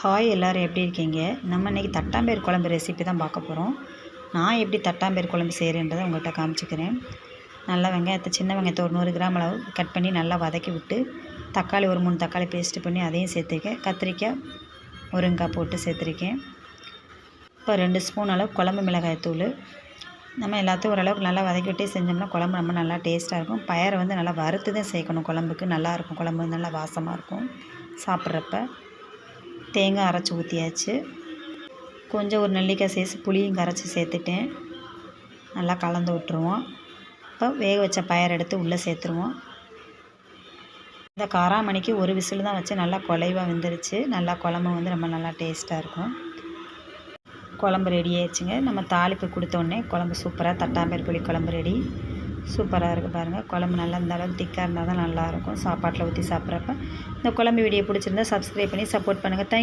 Hi எல்லோரும் எப்படி இருக்கீங்க? நம்ம இன்றைக்கி தட்டாம்பயிறு குழம்பு ரெசிபி தான் பார்க்க போகிறோம். நான் எப்படி தட்டாம்பயிறு குழம்பு செய்கிறேன்றதை உங்கள்கிட்ட காமிச்சிக்கிறேன். நல்லா வெங்காயத்தை சின்ன வெங்காயத்தை ஒரு 100 கிராம் அளவு கட் பண்ணி நல்லா வதக்கி விட்டு, தக்காளி ஒரு 3 தக்காளி பேஸ்ட்டு பண்ணி அதையும் சேர்த்துருக்கேன். கத்திரிக்காய் முருங்கைக்காய் போட்டு சேர்த்துருக்கேன். இப்போ 2 ஸ்பூன் அளவு குழம்பு மிளகாய் தூள். நம்ம எல்லாத்தையும் ஓரளவுக்கு நல்லா வதக்கி விட்டே செஞ்சோம்னா குழம்பு ரொம்ப நல்லா டேஸ்ட்டாக இருக்கும். பயரை வந்து நல்லா வறுத்து தான் சேர்க்கணும். குழம்புக்கு நல்லாயிருக்கும். குழம்பு வந்து நல்லா வாசமாக இருக்கும் சாப்பிட்றப்ப. தேங்காய் அரைச்சி ஊற்றியாச்சு. கொஞ்சம் ஒரு நெல்லிக்காய் சைஸ் புளியும் கரைச்சி சேர்த்துட்டேன். நல்லா கலந்து விட்டுருவோம். இப்போ வேக வச்ச பயறு எடுத்து உள்ளே சேர்த்துருவோம். இந்த காராமணிக்கு ஒரு விசில் தான் வச்சு நல்லா குலைவாக வெந்துருச்சு. நல்லா குழம்பு வந்து ரொம்ப நல்லா டேஸ்ட்டாக இருக்கும். குழம்பு ரெடி ஆயிடுச்சுங்க. நம்ம தாளிப்பு கொடுத்தோடனே குழம்பு சூப்பராக தட்டாம்பயிறு புளி குழம்பு ரெடி. சூப்பராக இருக்குது பாருங்கள். குழம்பு நல்லா இந்த அளவுக்கு திக்காக இருந்தால் தான் நல்லாயிருக்கும் சாப்பாட்டில் ஊற்றி சாப்பிட்றப்ப. இந்த குழம்பு வீடியோ பிடிச்சிருந்தா சப்ஸ்கிரைப் பண்ணி சப்போர்ட் பண்ணுங்கள். தேங்க்யூ.